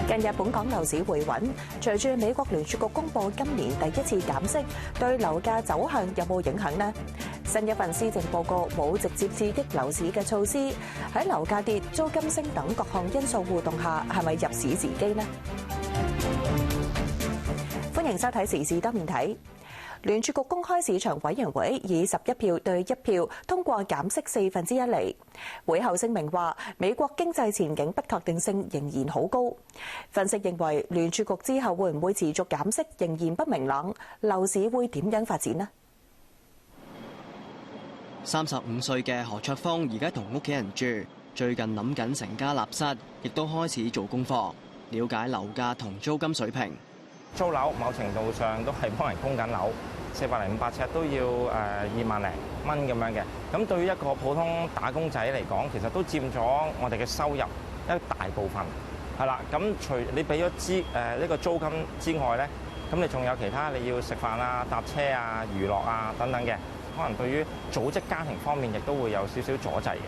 近日本港樓市回穩，隨住美國聯儲局公布今年第一次減息，對樓價走向有冇影響呢？新一份施政報告冇直接刺激樓市嘅措施，喺樓價跌、租金升等各項因素互動下，係咪入市時機呢？歡迎收睇時事多面睇。聯儲局公開市場委員會以11票對1票通過減息1/4厘。會後聲明話，美國經濟前景不確定性仍然好高。分析認為，聯儲局之後會唔會持續減息仍然不明朗，樓市會點樣發展呢？35歲嘅何卓峰而家同屋企人住，最近諗緊成家立室，亦都開始做功課，了解樓價同租金水平。租樓某程度上都係幫人供緊樓，400零500尺都要2萬零蚊咁樣嘅。咁對於一個普通打工仔嚟講，其實都佔咗我哋嘅收入一大部分，係啦。咁除你俾咗呢個租金之外咧，咁你仲有其他你要食飯啊、搭車啊、娛樂啊等等嘅，可能對於組織家庭方面亦都會有少少阻滯嘅。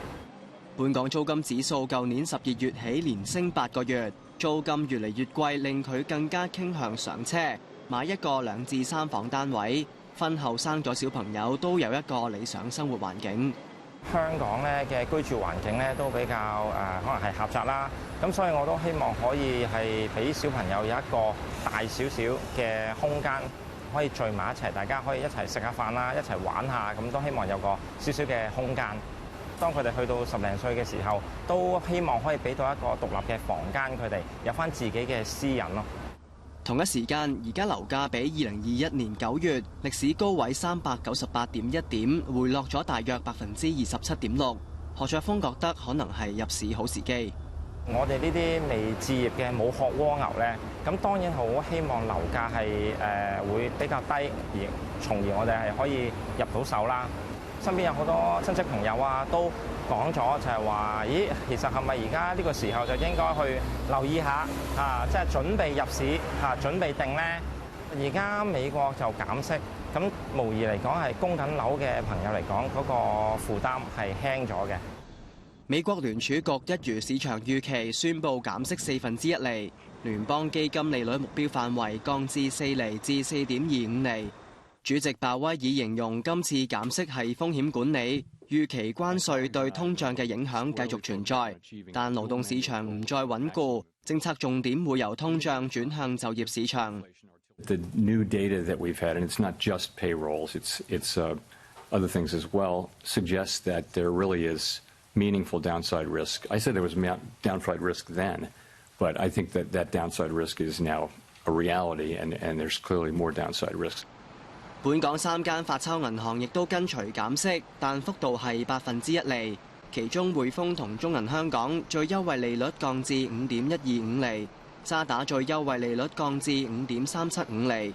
本港租金指數舊年12月起連升8個月，租金越嚟越貴，令佢更加傾向上車，買一個2至3房單位，婚後生咗小朋友都有一個理想生活環境。香港咧嘅居住環境咧都比較可能係狹窄啦，咁所以我都希望可以係俾小朋友有一個大少少嘅空間，可以聚埋一齊，大家可以一齊食下飯啦，一齊玩下，咁都希望有個少少嘅空間。當佢哋去到10零歲嘅時候，都希望可以俾到一個獨立嘅房間，佢哋有返自己嘅私隱咯。同一時間，而家樓價比2021年9月歷史高位398.1點回落咗大約27.6%。何卓峰覺得可能係入市好時機。我哋呢啲未置業嘅冇殼蝸牛咧，咁當然好希望樓價係會比較低，而從而我哋係可以入到手啦。身邊有好多親戚朋友啊，都講咗就係話，咦，其實係咪而家呢個時候就應該去留意下即係準備入市準備定咧？而家美國就減息，咁無疑嚟講係供緊樓嘅朋友嚟講，嗰個負擔係輕咗嘅。美國聯儲局一如市場預期宣布減息1/4厘，聯邦基金利率目標範圍降至4厘至4.25厘。主席鮑威爾形容今次減息係風險管理，預期關稅對通脹嘅影響繼續存在，但勞動市場唔再穩固，政策重點會由通脹轉向就業市場。The new data that we've had, and it's not just payrolls, it's other things as well, suggests that there really is meaningful downside risk. I said there was downside risk then, but I think that downside risk is now a reality, and there's clearly more downside risks. 本港3間發鈔銀行亦都跟隨減息，但幅度係1%厘。其中匯豐同中銀香港最優惠利率降至5.125厘，渣打最優惠利率降至5.375厘。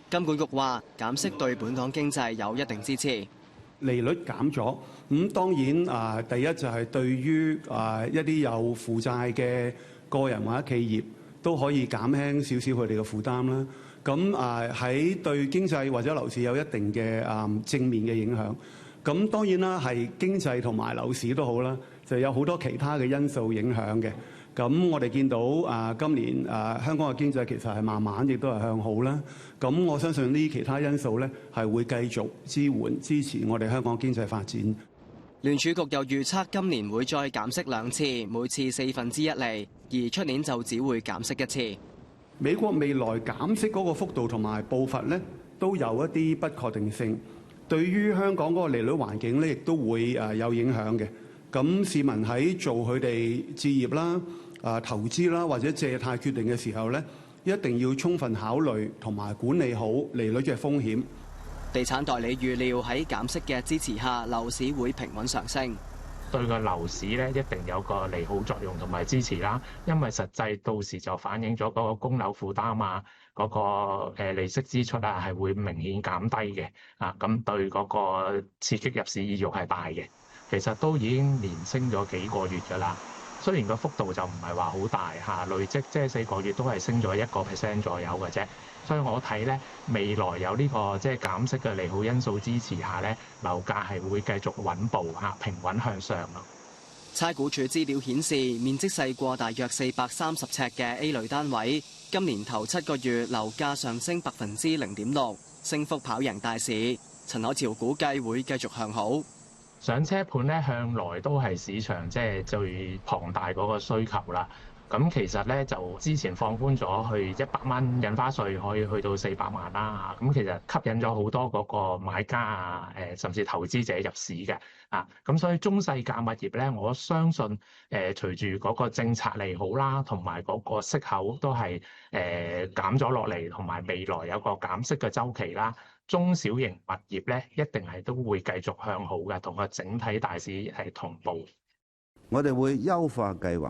金管局話減息對本港經濟有一定支持。利率減咗，咁當然第一就係對於一啲有負債嘅個人或者企業都可以減輕少少佢哋嘅負擔啦。咁喺對經濟或者樓市有一定嘅正面嘅影響。咁當然啦，係經濟同埋樓市都好啦，就有好多其他嘅因素影響嘅。咁我哋見到今年香港嘅經濟其實係慢慢亦都係向好啦。咁我相信呢其他因素咧係會繼續支持我哋香港經濟發展。聯儲局又預測今年會再減息2次，每次1/4厘，而出年就只會減息1次。美國未來減息嗰個幅度同埋步伐咧，都有一啲不確定性。對於香港嗰個利率環境咧，亦都會有影響嘅。咁市民喺做佢哋置業啦、投資啦或者借貸決定嘅時候咧，一定要充分考慮同埋管理好利率嘅風險。地產代理預料喺減息嘅支持下，樓市會平穩上升。對個樓市咧，一定有個利好作用同埋支持啦，因為實際到時就反映咗嗰個供樓負擔啊，嗰個利息支出啊，係會明顯減低嘅咁對嗰個刺激入市意欲係大嘅。其實都已經連升咗幾個月㗎啦，雖然個幅度就唔係話好大累積即係4個月都係升咗1% 左右嘅啫。所以我睇咧，未來有呢個即係減息嘅利好因素支持下咧，樓價係會繼續穩步平穩向上咯。差估署資料顯示，面積細過大約430尺嘅 A 類單位，今年頭7個月樓價上升0.6%，升幅跑贏大市。陳海潮估計會繼續向好。上車盤咧向來都係市場最龐大嗰個需求啦。咁其實咧就之前放寬咗去100蚊印花稅，可以去到400萬啦。咁其實吸引咗好多嗰個買家啊，甚至投資者入市嘅啊。咁所以中細價物業咧，我相信隨住嗰個政策利好啦，同埋嗰個息口都係減咗落嚟，同埋未來有個減息嘅週期啦。中小型物業咧一定係都會繼續向好嘅，同個整體大市係同步。我哋會優化計劃。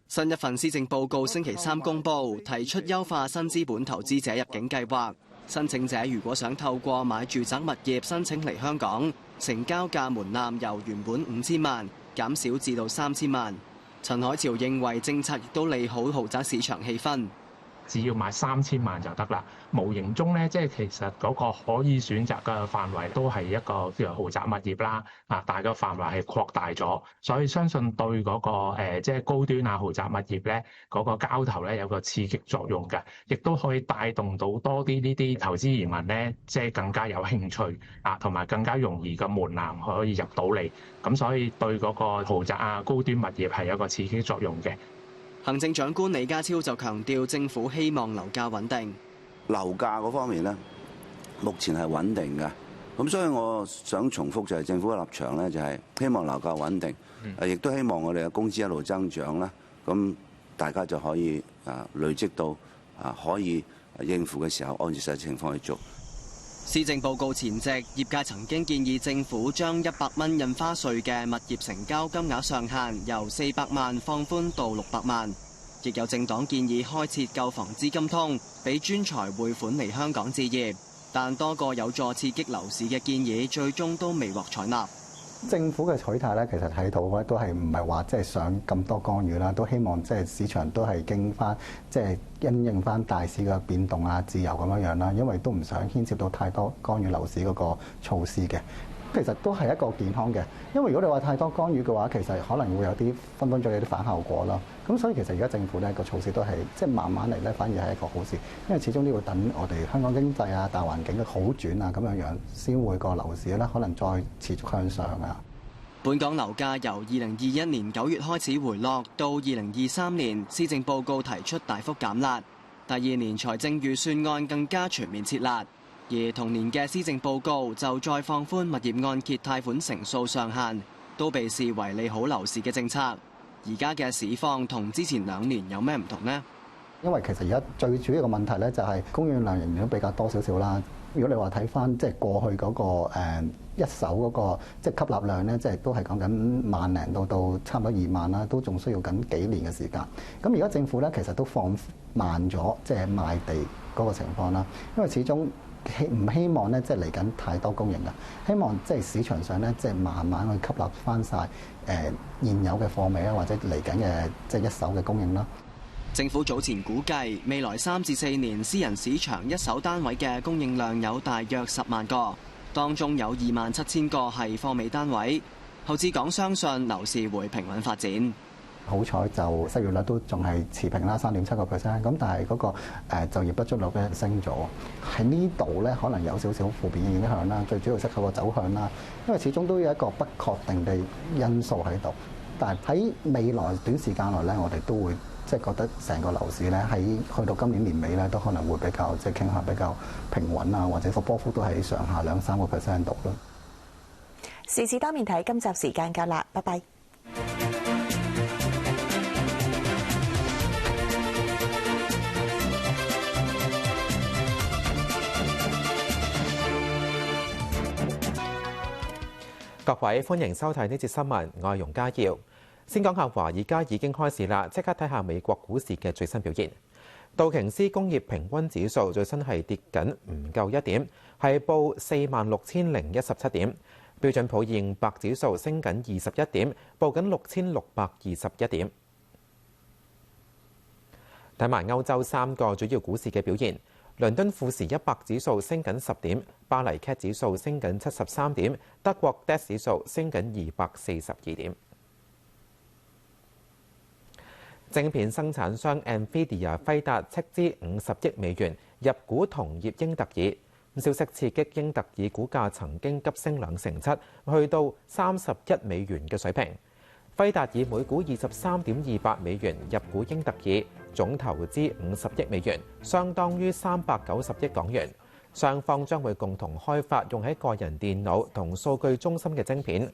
新一份施政報告星期3公佈，提出優化新資本投資者入境計劃。申請者如果想透過買住宅物業申請嚟香港，成交價門檻由原本5000萬減少至到3000萬。陳海潮認為政策亦都利好豪宅市場氣氛。只要買3000萬就得啦。無形中咧，即係其實嗰個可以選擇嘅範圍都係一個譬如豪宅物業啦，啊，但係個範圍係擴大咗，所以相信對嗰個即係高端啊豪宅物業咧嗰個交投咧有個刺激作用嘅，亦都可以帶動到多啲呢啲投資移民咧，即係更加有興趣啊，同埋更加容易嘅門檻可以入到嚟，咁所以對嗰個豪宅啊高端物業係有個刺激作用嘅。行政長官李家超就強調，政府希望樓價穩定。樓價嗰方面咧，目前係穩定嘅。咁所以我想重複就係政府嘅立場咧，就係希望樓價穩定，亦都希望我哋嘅工資一路增長啦。咁大家就可以累積到可以應付嘅時候，按照實際情況去做。施政報告前夕，業界曾經建議政府將100蚊印花稅嘅物業成交金額上限由400萬放寬到600萬，亦有政黨建議開設購房資金通，俾專才匯款嚟香港置業，但多個有助刺激樓市嘅建議，最終都未獲採納。政府嘅取態咧，其實睇到咧都係唔係話即係想咁多干預啦，都希望即係市場都係經翻即係因應翻大市嘅變動啊、自由咁樣樣啦，因為都唔想牽涉到太多干預樓市嗰個措施嘅。其實都係一個健康嘅，因為如果你話太多干預嘅話，其實可能會有啲分分鐘有啲反效果啦。咁所以其實而家政府呢個措施都係即係慢慢嚟咧，反而係一個好事，因為始終都要等我哋香港經濟啊、大環境嘅好轉啊咁樣樣，先會個樓市咧可能再持續向上啊。本港樓價由2021年9月開始回落，到2023年施政報告提出大幅減辣，第2年財政預算案更加全面撤辣。而同年嘅施政報告就再放寬物業按揭貸款成數上限，都被視為利好樓市嘅政策。而家嘅市況同之前2年有咩唔同呢？因為其實而家最主要嘅問題咧，就係供應量仍然都比較多少少啦。如果你話睇翻即係過去嗰個一手嗰個即係吸納量咧，即係都係講緊1萬零到差唔多2萬啦，都仲需要緊幾年嘅時間。咁而家政府咧其實都放慢咗即係賣地嗰個情況啦，因為始終唔希望咧，即係嚟緊太多供應嘅，希望即係市場上咧，即係慢慢去吸納翻晒現有嘅貨尾啊，或者嚟緊嘅即係一手嘅供應啦。政府早前估計，未來3至4年私人市場一手單位嘅供應量有大約10萬個，當中有27000個係貨尾單位。侯志港相信樓市會平穩發展。好彩就失業率都仲係持平啦，3.7%。咁但係嗰個就業不足率咧升咗，喺呢度咧可能有少少負面嘅影響啦。最主要息口個走向啦，因為始終都有一個不確定嘅因素喺度。但係喺未來短時間內咧，我哋都會即係覺得成個樓市咧喺去到今年年尾咧都可能會比較即係傾向比較平穩啊，或者個波幅都喺上下2-3% 度咯。時事多面睇，今集時間夠啦，拜拜。各位歡迎收睇呢節新聞，我係容家耀。先講下華爾街已經開市啦，即刻睇下美國股市嘅最新表現。道瓊斯工業平均指數最新係跌緊唔夠1點，係報46017點。標準普爾500指數升緊21點，報緊6621點。睇埋歐洲3個主要股市嘅表現。倫敦富時100指數升緊10點，巴黎 CAC 指數升緊73點，德國 DAX 指數升緊242點。晶片生產商 NVIDIA 輝達斥資50億美元入股同業英特爾。消息刺激英特爾股價曾經急升2.7%，去到31美元嘅水平。輝達以每股23.28美元入股英特爾，總投資50億美元，相當於390億港元。雙方將會共同開發用喺個人電腦同數據中心嘅晶片。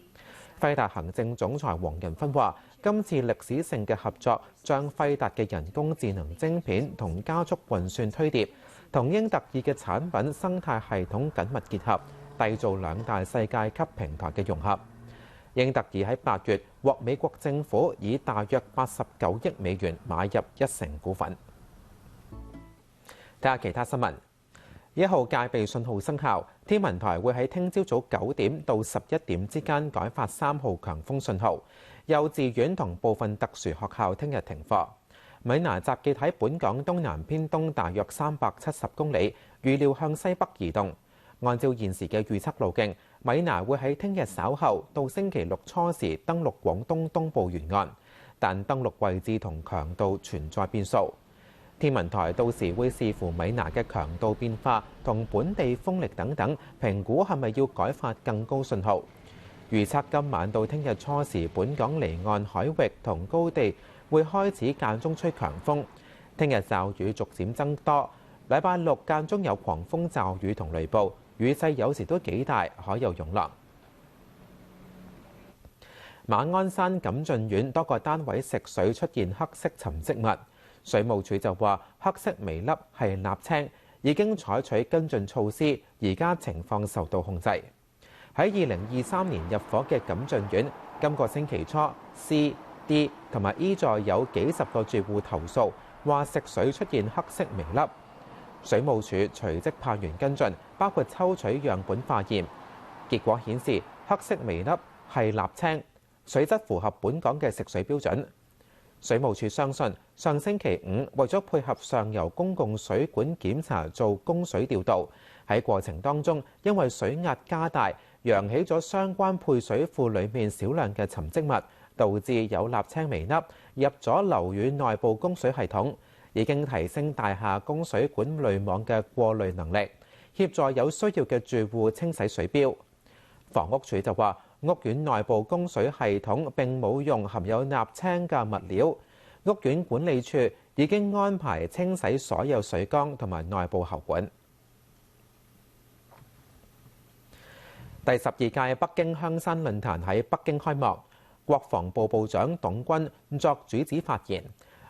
輝達行政總裁黃仁勳話：今次歷史性嘅合作將輝達嘅人工智能晶片同加速運算推碟，同英特爾嘅產品生態系統緊密結合，締造兩大世界級平台嘅融合。英特爾喺8月獲美國政府以大約89億美元買入1%股份。睇下其他新聞。1號戒備信號生效，天文台會喺聽朝早9點到11點之間改發3號強風信號。幼稚園同部分特殊學校聽日停課。米娜集結喺本港東南偏東大約370公里，預料向西北移動。按照現時嘅預測路徑，米娜會喺聽日稍後到星期六初時登陸廣東東部沿岸，但登陸位置同強度存在變數。天文台到時會視乎米娜嘅強度變化同本地風力等等，評估係咪要改發更高信號。預測今晚到聽日初時，本港離岸海域同高地會開始間中吹強風。聽日驟雨逐漸增多，禮拜六間中有狂風驟雨同雷暴，雨勢有時都幾大，海有湧浪。馬鞍山錦駿苑多個單位食水出現黑色沉積物。水務署就話黑色微粒係瀝青，已經採取跟進措施，而家情況受到控制。喺2023年入伙嘅錦駿苑，今個星期初 C、D 同埋 E 座有幾十個住戶投訴，話食水出現黑色微粒。水務署隨即派員跟進，包括抽取樣本化驗，結果顯示黑色微粒係瀝青，水質符合本港嘅食水標準。水務署相信，上星期5為咗配合上游公共水管檢查做供水調度，喺過程當中因為水壓加大，揚起咗相關配水庫裡面少量嘅沉積物，導致有瀝青微粒入咗樓宇內部供水系統，已經提升大廈供水管濾網嘅過濾能力，協助有需要嘅住戶清洗水標。房屋署就話，屋苑內部供水系統並冇用含有瀝青嘅物料，屋苑管理處已經安排清洗所有水缸同埋內部喉管。第12屆北京香山論壇喺北京開幕，國防部部長董軍作主旨發言。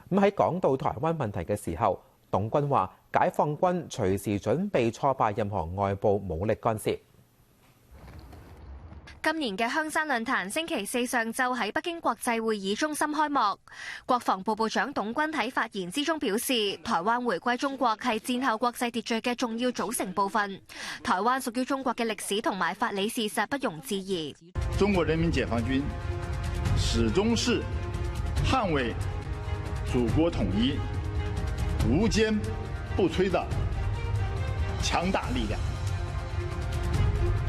喺講到台灣問題嘅時候，董軍話：解放軍隨時準備挫敗任何外部武力干涉。今年嘅香山論壇星期4上晝喺北京國際會議中心開幕。國防部部長董軍喺發言之中表示，台灣回歸中國係戰後國際秩序嘅重要組成部分。台灣屬於中國嘅歷史同埋法理事實不容置疑。中國人民解放軍始終是捍衛祖國統一、無堅不摧的強大力量，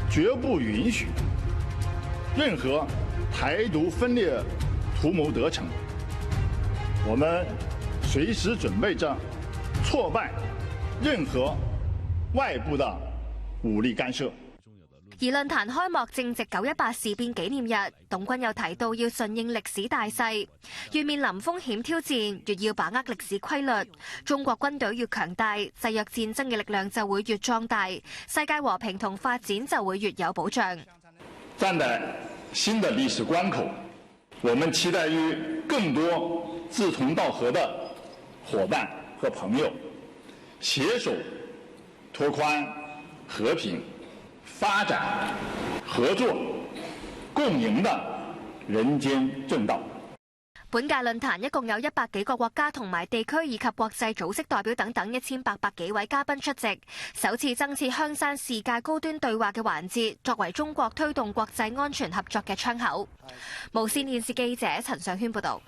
絕不允許任何台獨分裂圖謀得逞。我們隨時準備着挫敗任何外部的武力干涉。而論壇開幕正值918事變紀念日，董軍又提到要順應歷史大勢，越面臨風險挑戰，越要把握歷史規律。中國軍隊越強大，制約戰爭嘅力量就會越壯大，世界和平同發展就會越有保障。站在新的歷史關口，我們期待與更多志同道合的夥伴和朋友攜手拓寬和平、發展、合作、共贏的人間正道。本屆論壇一共有100幾個國家同埋地區以及國際組織代表等等1800幾位嘉賓出席，首次增設香山世界高端對話嘅環節，作為中國推動國際安全合作嘅窗口。無線電視記者陳尚軒報導。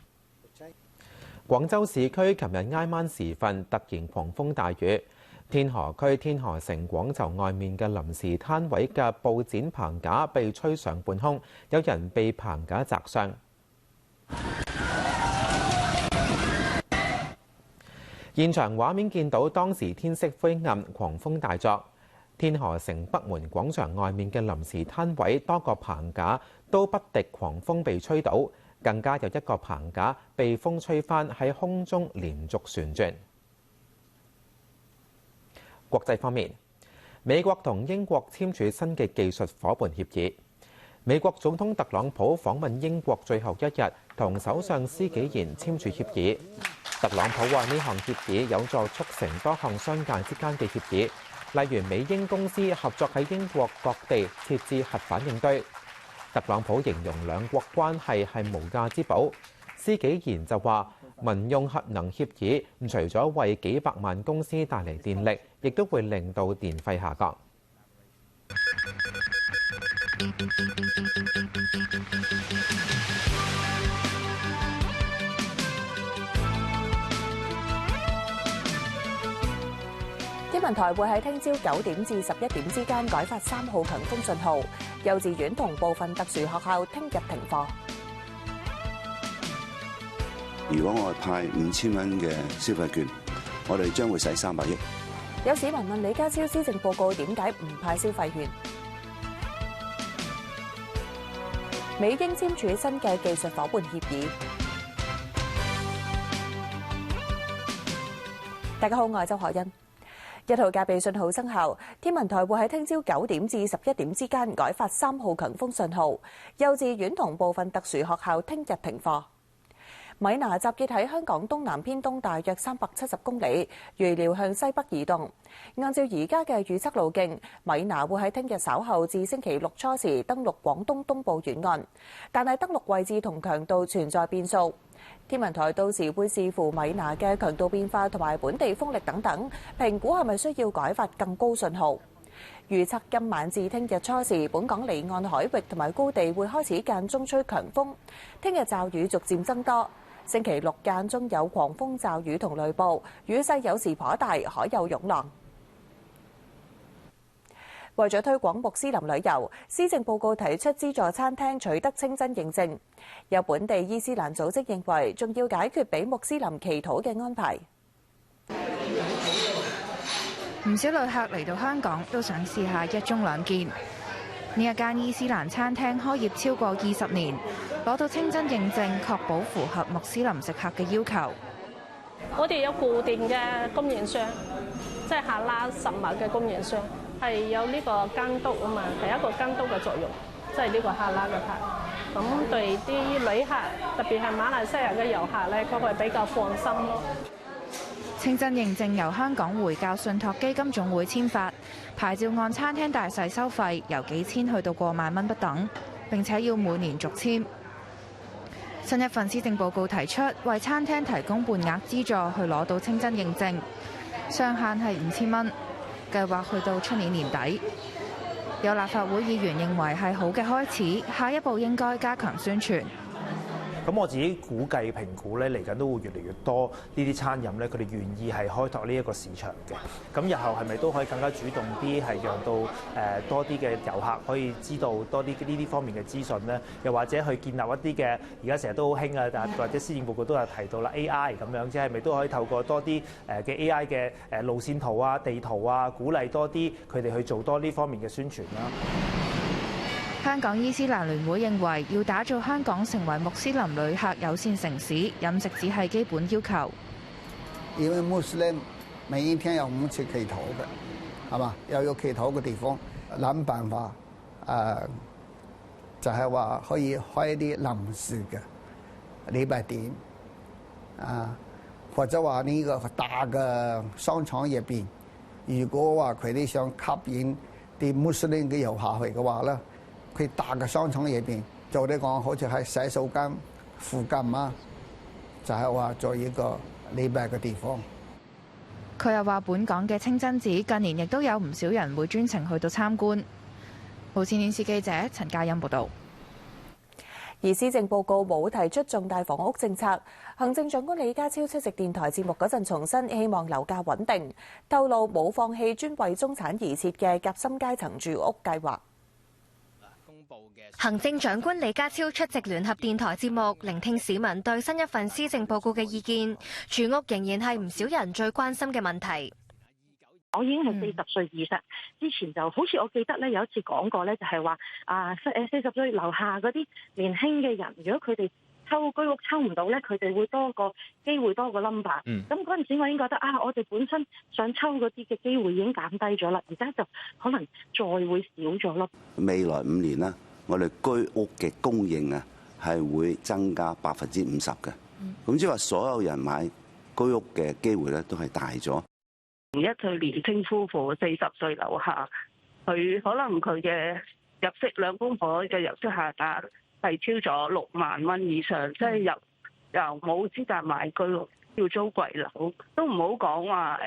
廣州市區琴日挨晚時分突然狂風大雨，天河區天河城廣場外面嘅臨時攤位嘅布展棚架被吹上半空，有人被棚架砸傷。現場畫面見到當時天色灰暗，狂風大作。天河城北門廣場外面嘅臨時攤位多個棚架都不敵狂風被吹倒，更加有一個棚架被風吹翻喺空中連續旋轉。國際方面，美國同英國簽署新嘅技術夥伴協議。美國總統特朗普訪問英國最後一日，同首相施紀賢簽署協議。特朗普話呢項協議有助促成多項商界之間嘅協議，例如美英公司合作喺英國各地設置核反應堆。特朗普形容兩國關係係無價之寶。施紀賢就話民用核能協議除咗為幾百萬公司帶嚟電力，亦都會令到電費下降。天文台會喺聽朝9點至11點之間改發3號強風信號，幼稚園同部分特殊學校聽日停課。如果我派5000蚊嘅消費券，我哋將會使300億。有市民問李家超施政報告點解唔派消費券？美英簽署新嘅技術夥伴協議。大家好，我係周學欣。1號戒備信號生效，天文台會喺聽朝9點至11點之間改發3號強風信號，幼稚園同部分特殊學校聽日停課。米娜集結喺香港東南偏東大約370公里，預料向西北移動。按照而家嘅預測路徑，米娜會喺聽日稍後至星期六初時登陸廣東東部沿岸，但係登陸位置同強度存在變數。天文台到時會視乎米娜嘅強度變化同埋本地風力等等，評估係咪需要改發更高信號。預測今晚至聽日初時，本港離岸海域同埋高地會開始間中吹強風，聽日驟雨逐漸增多。星期六間中有狂風驟雨同雷暴，雨勢有時頗大，海有湧浪。為咗推廣穆斯林旅遊，施政報告提出資助餐廳取得清真認證。有本地伊斯蘭組織認為，仲要解決俾穆斯林祈禱嘅安排。唔少旅客嚟到香港都想試下一盅兩件。呢一間伊斯蘭餐廳開業超過20年，攞到清真認證，確保符合穆斯林食客嘅要求。我哋有固定嘅供應商，即係哈拉實物嘅供應商，係有呢個監督啊嘛，係一個監督嘅作用，即係呢個哈拉嘅客。咁對啲旅客，特別係馬來西亞嘅遊客咧，佢會比較放心咯。清真認證由香港回教信託基金總會簽發，牌照按餐廳大細收費，由幾千去到過萬蚊不等，並且要每年續簽。新一份施政報告提出，為餐廳提供半額資助去攞到清真認證，上限係5000蚊，計劃去到出年年底。有立法會議員認為係好嘅開始，下一步應該加強宣傳。咁我自己估計評估咧，嚟緊都會越嚟越多呢啲餐飲咧，佢哋願意係開拓呢一個市場嘅。咁日後係咪都可以更加主動啲，係讓到多啲嘅遊客可以知道多啲呢啲方面嘅資訊咧？又或者去建立一啲嘅，而家成日都好興啊，或者施政報告都有提到啦 AI 咁樣，即係咪都可以透過多啲嘅 AI 嘅路線圖啊、地圖啊，鼓勵多啲佢哋去做多呢方面嘅宣傳啦。香港伊斯蘭聯會認為，要打造香港成為穆斯林旅客友善城市，飲食只係基本要求。因為穆斯林每一天有5次祈禱嘅，係嘛？又有祈禱嘅地方，諗辦法就係話可以開一啲臨時嘅禮拜店或者話呢個大嘅商場入邊，如果話佢哋想吸引啲穆斯林嘅遊客去嘅話咧。佢大嘅商場入邊做呢個，好似喺洗手間附近啊，就係話做一個禮拜嘅地方。佢又話：本港嘅清真寺近年亦都有唔少人會專程去到參觀。無線電視記者陳嘉欣報導。而施政報告冇提出重大房屋政策，行政長官李家超出席電台節目嗰陣重申，希望樓價穩定，透露冇放棄專為中產而設嘅夾心階層住屋計劃。行政長官李家超出席聯合電台節目，聆聽市民對新一份施政報告嘅意見。住屋仍然係唔少人最關心嘅問題。我已經係40歲以上，之前就好似我記得咧有一次講過咧，就係話40歲樓下嗰啲年輕嘅人，如果佢哋抽居屋抽唔到咧，佢哋會多個機會多個 number。咁嗰陣時我已經覺得我哋本身想抽嗰啲嘅機會已經減低咗啦，而家就可能再會少咗咯。未來5年啦，我哋居屋嘅供應啊係會增加50%嘅。咁即係話所有人買居屋嘅機會咧都係大咗。一對年青夫婦40歲樓下，佢可能佢嘅入息兩公婆嘅入息下達係超咗6萬蚊以上，即係由冇資格買居屋，要租貴樓，都唔好講話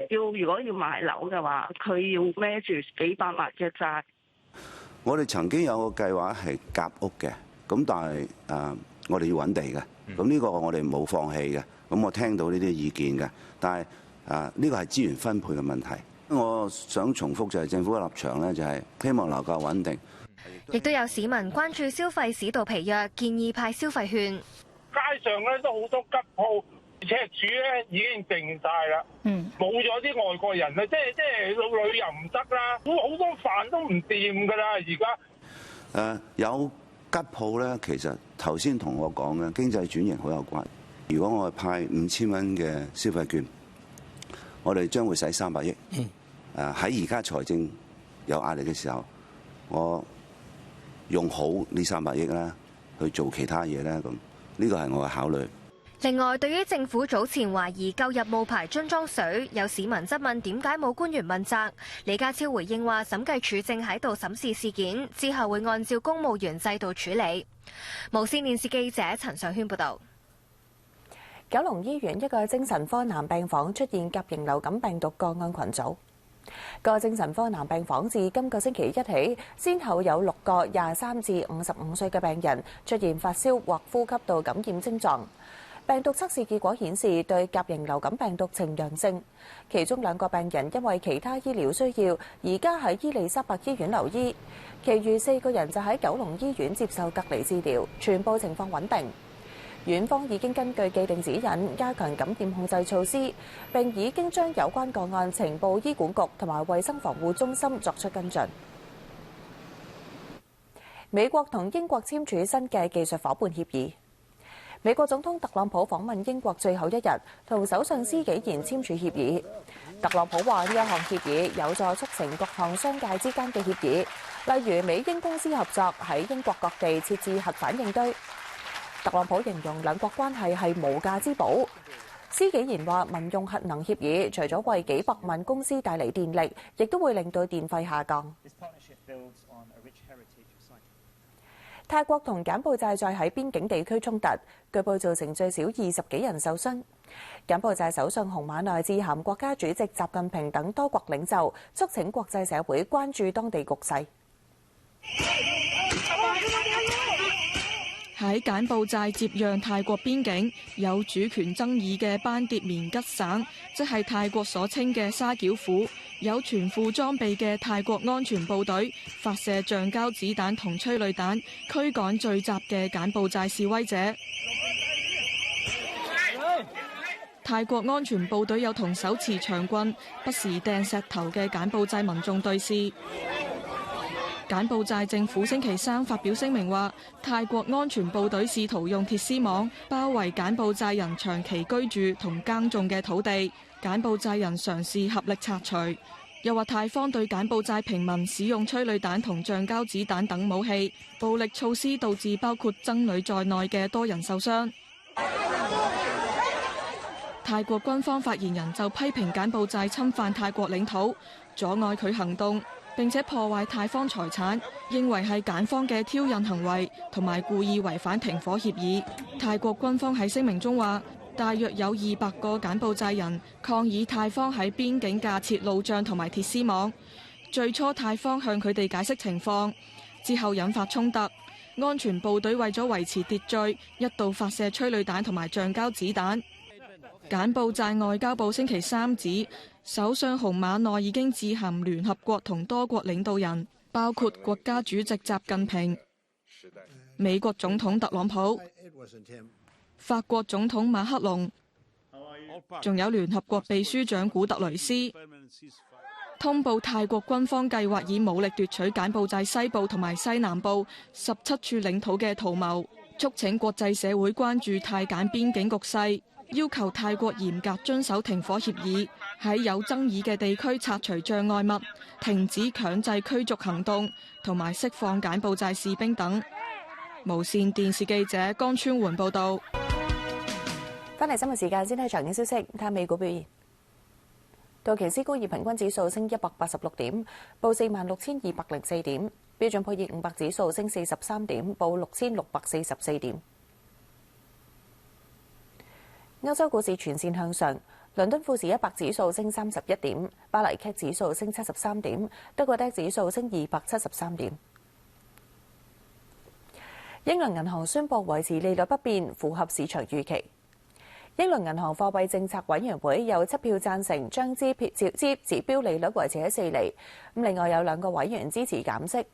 如果要買樓嘅話，佢要孭住幾百萬嘅債。我哋曾經有個計劃係夾屋嘅，咁但係我哋要揾地嘅，咁呢個我哋冇放棄嘅。咁我聽到呢啲意見嘅，但係呢個係資源分配嘅問題。我想重複就係政府嘅立場咧，就係希望樓價穩定。亦都有市民關注消費市道疲弱，建議派消費券。街上咧都好多吉鋪，赤柱咧已經靜晒啦，冇咗啲外國人啦，即係旅遊唔得啦，好多飯都唔掂噶啦而家。有吉鋪咧，其實頭先同我講嘅經濟轉型好有關。如果我係派5000蚊嘅消費券，我哋將會使300億。喺而家財政有壓力嘅時候，我用好呢300億啦，去做其他嘢咧，咁呢個係我嘅考慮。另外，對於政府早前懷疑購入冒牌樽裝水，有市民質問點解冇官員問責。李家超回應話，審計署正喺度審視事件，之後會按照公務員制度處理。無線電視記者陳尚軒報導。九龍醫院一個精神科男病房出現甲型流感病毒個案群組。個精神科男病房自今個星期一起，先後有6個23至55歲嘅病人出現發燒或呼吸道感染症狀。病毒測試結果顯示對甲型流感病毒呈陽性，其中2個病人因為其他醫療需要，而家喺伊利沙伯醫院留醫，其餘4個人就喺九龍醫院接受隔離治療，全部情況穩定。院方已經根據既定指引加強感染控制措施，並已經將有關個案呈報醫管局同埋衛生防護中心作出跟進。美國同英國簽署新嘅技術夥伴協議。美國總統特朗普訪問英國最後一日，同首相施紀賢簽署協議。特朗普話呢一項協議有助促成各項商界之間嘅協議，例如美英公司合作喺英國各地設置核反應堆。特朗普形容兩國關係係無價之寶。施紀賢話民用核能協議除咗為幾百萬公司帶嚟電力，亦都會令到電費下降。泰國同柬埔寨再喺邊境地區衝突，據報造成最少20幾人受傷。柬埔寨首相洪馬內致函國家主席習近平等多國領袖，促請國際社會關注當地局勢。喺柬埔寨接壤泰國邊境有主權爭議嘅班迭棉吉省，即係泰國所稱嘅沙繳府，有全副裝備嘅泰國安全部隊發射橡膠子彈同催淚彈驅趕聚集嘅柬埔寨示威者。泰國安全部隊有同手持長棍不時掟石頭嘅柬埔寨民眾對視。柬埔寨政府星期3發表聲明話，泰國安全部隊試圖用鐵絲網包圍柬埔寨人長期居住同耕種嘅土地，柬埔寨人嘗試合力拆除。又話泰方對柬埔寨平民使用催淚彈同橡膠子彈等武器，暴力措施導致包括僧侶在內嘅多人受傷。泰國軍方發言人就批評柬埔寨侵犯泰國領土，阻礙佢行動，並且破壞泰方財產，認為係柬方嘅挑釁行為同埋故意違反停火協議。泰國軍方喺聲明中話，大約有200個柬埔寨人抗議泰方喺邊境架設路障同埋鐵絲網。最初泰方向佢哋解釋情況，之後引發衝突。安全部隊為咗維持秩序，一度發射催淚彈同埋橡膠子彈。柬埔寨外交部星期3指，首相洪馬內已經致函聯合國同多國領導人，包括國家主席習近平、美國總統特朗普、法國總統馬克龍，仲有聯合國秘書長古特雷斯，通報泰國軍方計劃以武力奪取柬埔寨西部同埋西南部17處領土嘅圖謀，促請國際社會關注泰柬邊境局勢，要求泰國嚴格遵守停火協議，喺有爭議嘅地區拆除障礙物，停止強制驅逐行動，同埋釋放柬埔寨士兵等。無線電視記者江川媛報導。翻嚟新聞時間，先睇財經消息，睇美股表現。道瓊斯工業平均指數升186點，報46,204點；標準普爾500指數升43點，報6,644點。歐洲股市全線向上，倫敦富時100指數升31點，巴黎 CAC 指數升73點，德國 DAX 指數升273點。英倫銀行宣布維持利率不變，符合市場預期。英倫銀行貨幣政策委員會有7票贊成將指標利率維持喺4厘，另外有2個委員支持減息。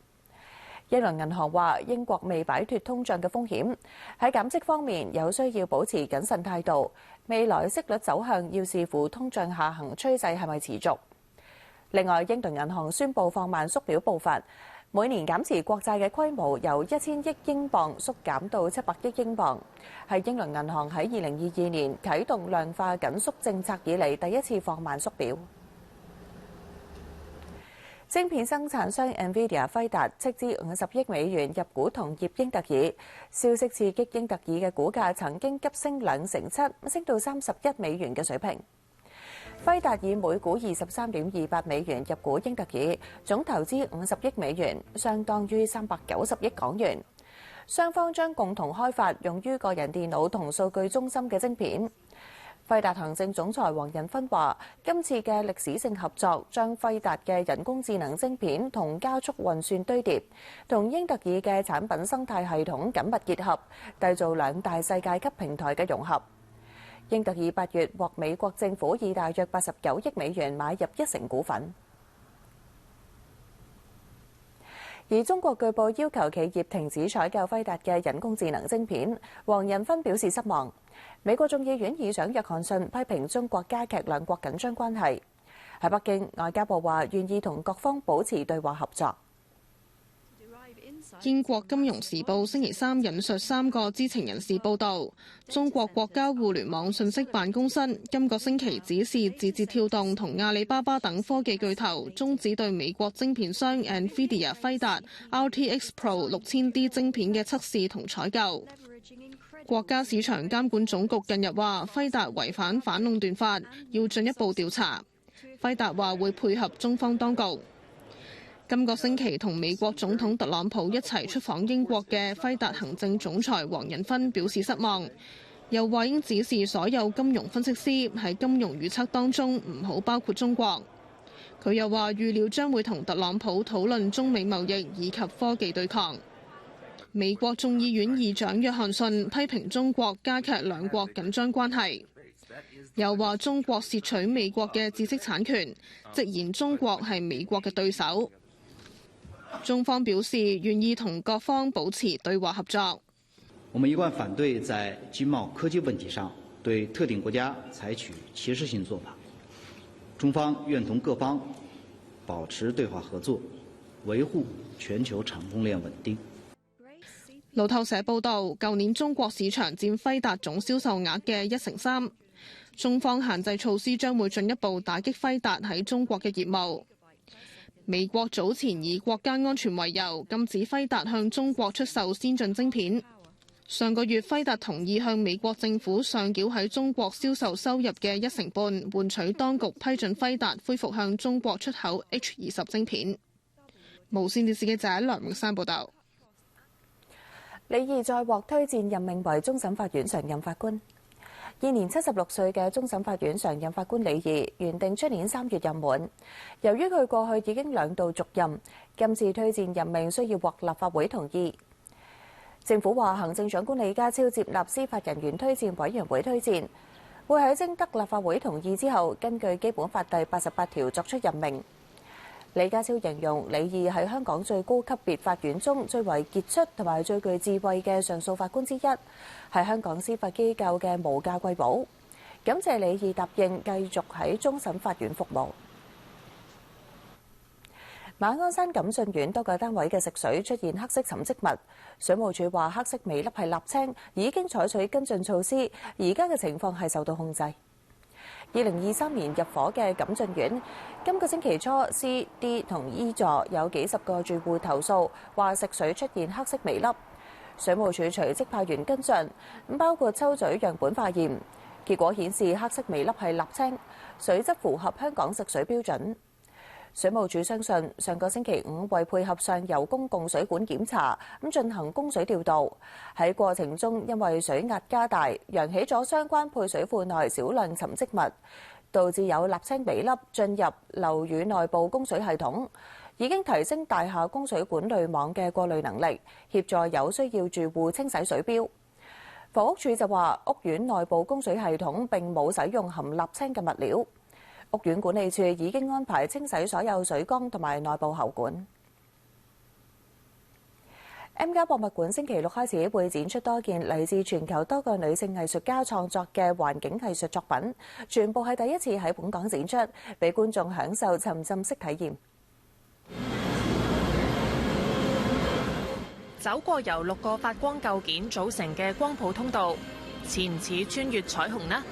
英倫銀行話英國未擺脫通脹嘅風險，喺減息方面有需要保持謹慎態度，未來息率走向要視乎通脹下行趨勢係咪持續。另外，英倫銀行宣布放慢縮表步伐，每年減持國債嘅規模由1000億英鎊縮減到700億英鎊，係英倫銀行喺2022年啟動量化緊縮政策以嚟第一次放慢縮表。晶片生產商 NVIDIA 輝達斥資50億美元入股同業英特爾，消息刺激英特爾嘅股價曾經急升2成7，升到31美元嘅水平。輝達以每股23.28美元入股英特爾，總投資50億美元，相當於390億港元。雙方將共同開發用於個人電腦同數據中心嘅晶片。輝達行政總裁黃仁勳話：今次嘅歷史性合作將輝達嘅人工智能晶片同加速運算堆疊，同英特爾嘅產品生態系統緊密結合，締造2大世界級平台嘅融合。英特爾8月獲美國政府以大約89億美元買入1成股份。而中國據報要求企業停止採購輝達嘅人工智能晶片，黃仁勳表示失望。美國眾議院議長約翰遜批評中國加劇兩國緊張關係。喺北京，外交部話願意同各方保持對話合作。英國金融時報星期3引述3個知情人士報道，中國國家互聯網信息辦公室今個星期指示字節跳動同阿里巴巴等科技巨頭終止對美國晶片商 NVIDIA 輝達 RTX Pro 6000D 晶片嘅測試同採購。國家市場監管總局近日話輝達違反反壟斷法，要進一步調查。輝達話會配合中方當局。今個星期同美國總統特朗普一齊出訪英國嘅輝達行政總裁黃仁勳表示失望，又話應指示所有金融分析師喺金融預測當中唔好包括中國。佢又話預料將會同特朗普討論中美貿易以及科技對抗。美國眾議院議長約翰遜批評中國加劇兩國緊張關係，又話中國竊取美國嘅知識產權，直言中國係美國嘅對手。中方表示願意同各方保持對話合作。我們一貫反對在經貿科技問題上對特定國家採取歧視性做法。中方願同各方保持對話合作，維護全球產供鏈穩定。路透社報道，舊年中國市場佔輝達總銷售額嘅3%。中方限制措施將會進一步打擊輝達喺中國嘅業務。美國早前以國家安全為由禁止輝達向中國出售先進晶片。上個月輝達同意向美國政府上繳喺中國銷售收入嘅1.5%，換取當局批准輝達恢復向中國出口 H20 晶片。無線電視記者梁永山報道。李儀再獲推薦任命為終審法院常任法官。現年76歲嘅終審法院常任法官李儀，原定出年3月任滿。由於佢過去已經2度續任，今次推薦任命需要獲立法會同意。政府話，行政長官李家超接納司法人員推薦委員會推薦，會喺徵得立法會同意之後，根據基本法第88條作出任命。李家超形容李義係香港最高級別法院中最為傑出同埋最具智慧嘅上訴法官之一，係香港司法機構嘅無價貴寶。感謝李義答應繼續喺終審法院服務。馬鞍山錦駿苑多個單位嘅食水出現黑色沉積物，水務署話黑色微粒係瀝青，已經採取跟進措施，而家嘅情況係受到控制。2023年入伙嘅錦駿苑，今個星期初 C、D 同 E 座有幾十個住戶投訴，話食水出現黑色微粒。水務署隨即派員跟進，包括抽取樣本化驗，結果顯示黑色微粒係瀝青，水質符合香港食水標準。水務署相信，上個星期五為配合上游公共水管檢查，進行供水調度，喺過程中因為水壓加大，揚起咗相關配水庫內少量沉積物，導致有瀝青微粒進入樓宇內部供水系統，已經提升大廈供水管濾網嘅過濾能力，協助有需要住戶清洗水標。房屋署就話，屋苑內部供水系統並冇使用含瀝青嘅物料。屋苑管理處已經安排清洗所有水缸同埋內部喉管。M+ 博物館星期六開始會展出多件嚟自全球多個女性藝術家創作嘅環境藝術作品，全部係第一次喺本港展出，俾觀眾享受沉浸式體驗。走過由6個發光構件組成嘅光譜通道，似唔似穿越彩虹呢？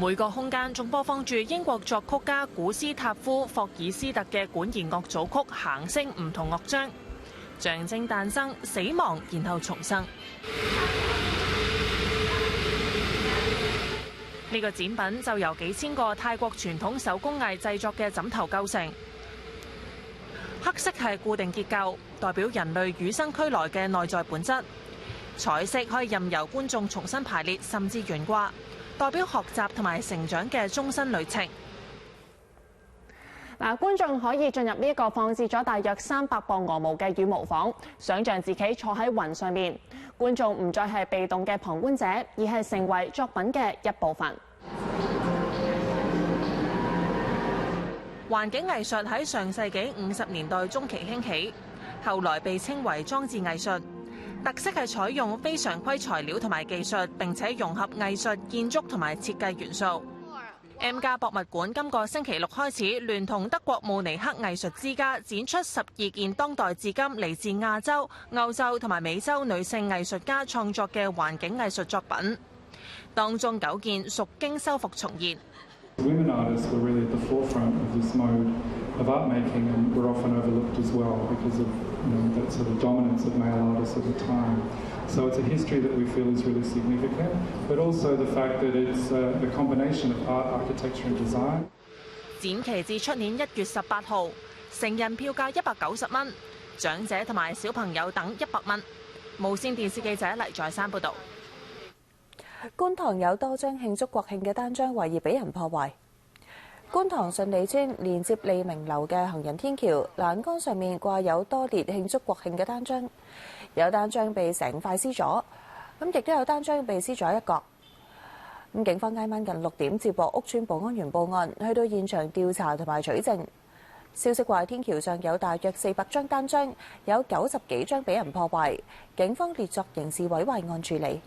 每個空間仲播放住英國作曲家古斯塔夫·霍爾斯特嘅管弦樂組曲，行星唔同樂章，象徵誕生、死亡，然後重生。呢個展品就由幾千個泰國傳統手工藝製作嘅枕頭構成。黑色係固定結構，代表人類與生俱來嘅內在本質。彩色可以任由觀眾重新排列，甚至懸掛，代表學習同埋成長嘅終身旅程。觀眾可以進入呢一個放置咗大約300磅鵝毛嘅羽毛房，想像自己坐喺雲上面。觀眾唔再係被動嘅旁觀者，而係成為作品嘅一部分。環境藝術喺上世紀50年代中期興起，後來被稱為裝置藝術。特色係採用非常規材料同埋技術，並且融合藝術、建築同埋設計元素。M+ 博物館今個星期六開始，聯同德國慕尼黑藝術之家展出12件當代至今嚟自亞洲、歐洲同埋美洲女性藝術家創作嘅環境藝術作品，當中9件屬經修復重現。Women artists were really at the forefront of this mode of art making and were often overlooked as well because of that sort of dominance of male artists at the time. So it's a history that we feel is really significant, but also the fact that it's the combination of art, architecture and design. 展期至出年1月18號，成人票價190蚊，長者同埋小朋友等100蚊。無線電視記者黎在珊報導。觀塘有多張慶祝國慶嘅單張懷疑俾人破壞。觀塘順利村連接利明樓嘅行人天橋欄杆上面掛有多列慶祝國慶嘅單張，有單張被成塊撕咗，亦都有單張被撕咗一角。警方挨晚近6點接獲屋邨保安員報案，去到現場調查同埋取證。消息話天橋上有大約400張單張，有90幾張俾人破壞，警方列作刑事毀壞案處理。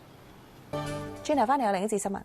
轉頭翻嚟有另一節新聞。